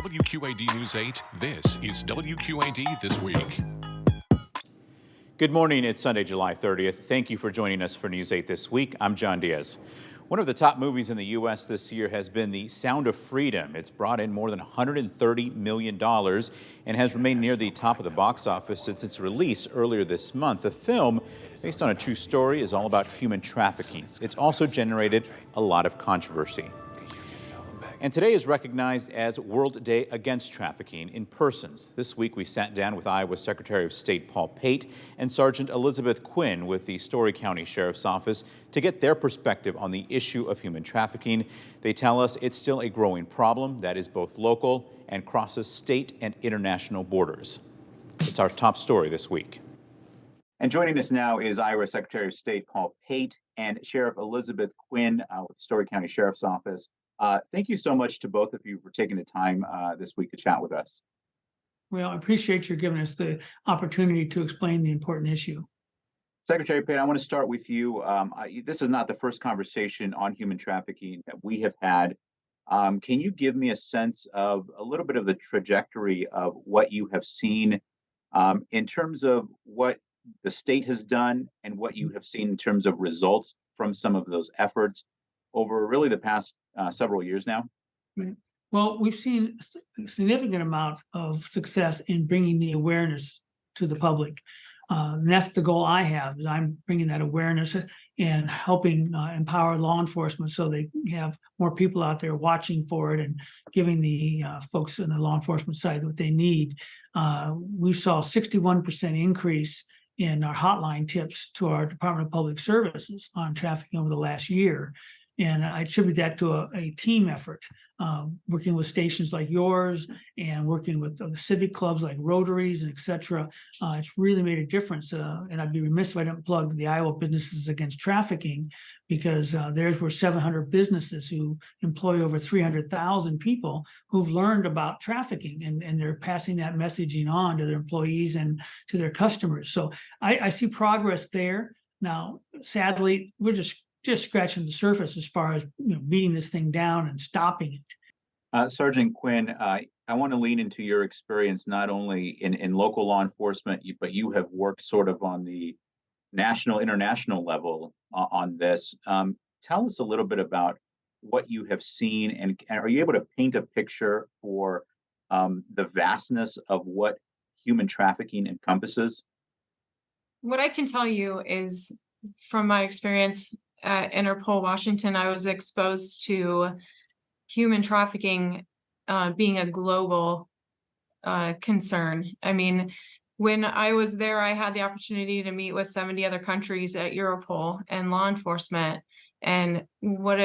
WQAD News 8, this is WQAD This Week. Good morning. It's Sunday, July 30th. Thank you for joining us for News 8 This Week. I'm Jon Diaz. One of the top movies in the U.S. this year has been The Sound of Freedom. It's brought in more than $130 million and has remained near the top of the box office since its release earlier this month. The film, based on a true story, is all about human trafficking. It's also generated a lot of controversy. And today is recognized as World Day Against Trafficking in Persons. This week we sat down with Iowa Secretary of State Pate and Sergeant Elizabeth Quinn with the Story County Sheriff's Office to get their perspective on the issue of human trafficking. They tell us it's still a growing problem that is both local and crosses state and international borders. It's our top story this week. And joining us now is Iowa Secretary of State Paul Pate and Sheriff Elizabeth Quinn with the Story County Sheriff's Office. Thank you so much to both of you for taking the time this week to chat with us. Well, I appreciate you giving us the opportunity to explain the important issue. Secretary Pate, I want to start with you. This is not the first conversation on human trafficking that we have had. Can you give me a sense of a little bit of the trajectory of what you have seen in terms of what the state has done and what you have seen in terms of results from some of those efforts over really the past several years now? Right. Well, we've seen a significant amount of success in bringing the awareness to the public. And that's the goal I have, is I'm bringing that awareness and helping empower law enforcement so they have more people out there watching for it and giving the folks in the law enforcement side what they need. We saw a 61% increase in our hotline tips to our Department of Public Services on trafficking over the last year. And I attribute that to a team effort, working with stations like yours and working with civic clubs like Rotaries and et cetera. It's really made a difference. And I'd be remiss if I didn't plug the Iowa Businesses Against Trafficking, because there's were 700 businesses who employ over 300,000 people who've learned about trafficking, and they're passing that messaging on to their employees and to their customers. So I see progress there. Now, sadly, we're just scratching the surface as far as beating this thing down and stopping it. Sergeant Quinn, I want to lean into your experience not only in local law enforcement, but you have worked sort of on the national, international level on this. Tell us a little bit about what you have seen, and are you able to paint a picture for the vastness of what human trafficking encompasses? What I can tell you is, from my experience at Interpol Washington, I was exposed to human trafficking being a global concern. I mean, when I was there, I had the opportunity to meet with 70 other countries at Europol and law enforcement. And what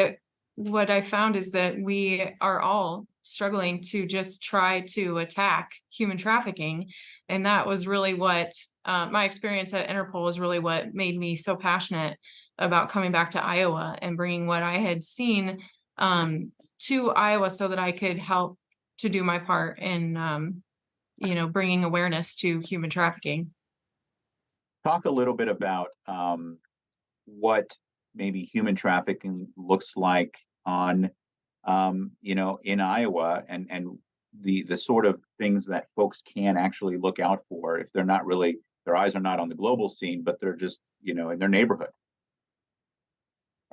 I found is that we are all struggling to just try to attack human trafficking. And that was really what my experience at Interpol was really what made me so passionate about coming back to Iowa and bringing what I had seen to Iowa so that I could help to do my part in, bringing awareness to human trafficking. Talk a little bit about what maybe human trafficking looks like on, in Iowa, and the sort of things that folks can actually look out for if they're not really, their eyes are not on the global scene, but they're just, in their neighborhood.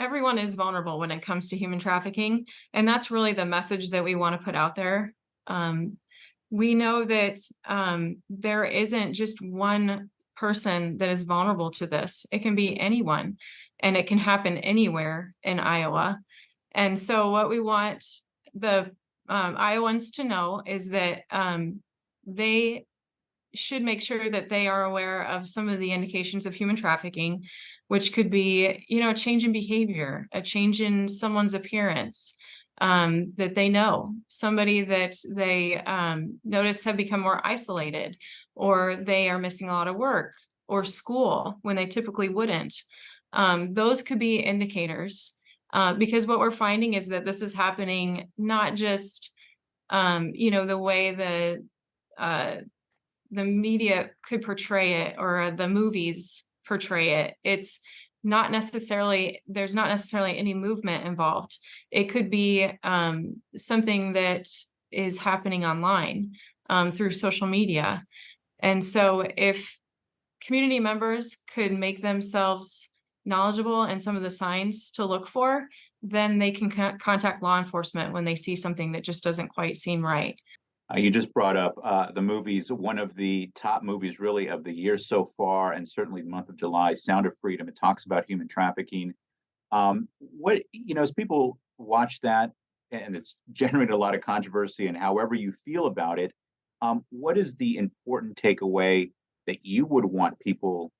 Everyone is vulnerable when it comes to human trafficking, and that's really the message that we want to put out there. We know that there isn't just one person that is vulnerable to this. It can be anyone, and it can happen anywhere in Iowa. And so what we want the Iowans to know is that they should make sure that they are aware of some of the indications of human trafficking, which could be, a change in behavior, a change in someone's appearance, that they know, somebody that they notice have become more isolated, or they are missing a lot of work or school when they typically wouldn't. Those could be indicators, because what we're finding is that this is happening not just, the way the media could portray it or the movies portray it. It's not necessarily, there's not necessarily any movement involved. It could be something that is happening online through social media. And so if community members could make themselves knowledgeable in some of the signs to look for, then they can contact law enforcement when they see something that just doesn't quite seem right. You just brought up the movies, one of the top movies really of the year so far, and certainly the month of July, Sound of Freedom. It talks about human trafficking. As people watch that, and it's generated a lot of controversy, and however you feel about it, what is the important takeaway that you would want people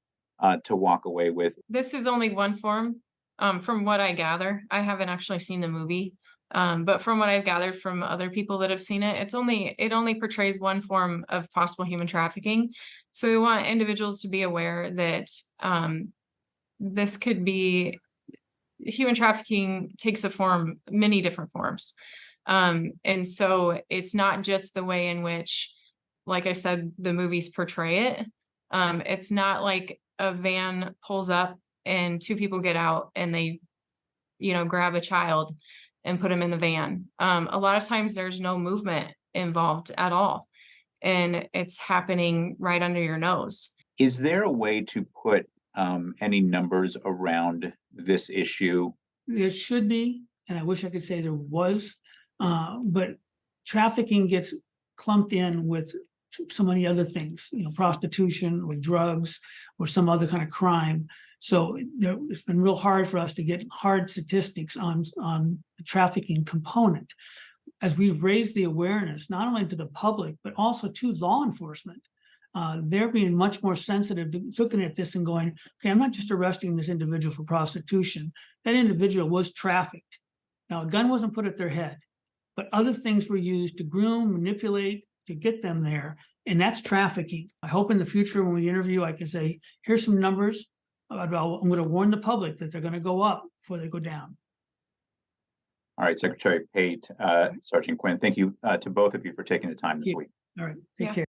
to walk away with? This is only one form, from what I gather. I haven't actually seen the movie, but from what I've gathered from other people that have seen it, it only portrays one form of possible human trafficking. So we want individuals to be aware that this could be human trafficking takes many different forms. And so it's not just the way in which, like I said, the movies portray it. It's not like a van pulls up and two people get out and they, grab a child and put him in the van. A lot of times there's no movement involved at all, and it's happening right under your nose. Is there a way to put any numbers around this issue? There should be, and I wish I could say there was, but trafficking gets clumped in with so many other things, prostitution or drugs or some other kind of crime. So it's been real hard for us to get hard statistics on the trafficking component. As we've raised the awareness, not only to the public, but also to law enforcement, they're being much more sensitive to looking at this and going, okay, I'm not just arresting this individual for prostitution. That individual was trafficked. Now, a gun wasn't put at their head, but other things were used to groom, manipulate, to get them there. And that's trafficking. I hope in the future when we interview, I can say, here's some numbers. I'm going to warn the public that they're going to go up before they go down. All right, Secretary Pate, Sergeant Quinn, thank you to both of you for taking the time this week. All right, take care.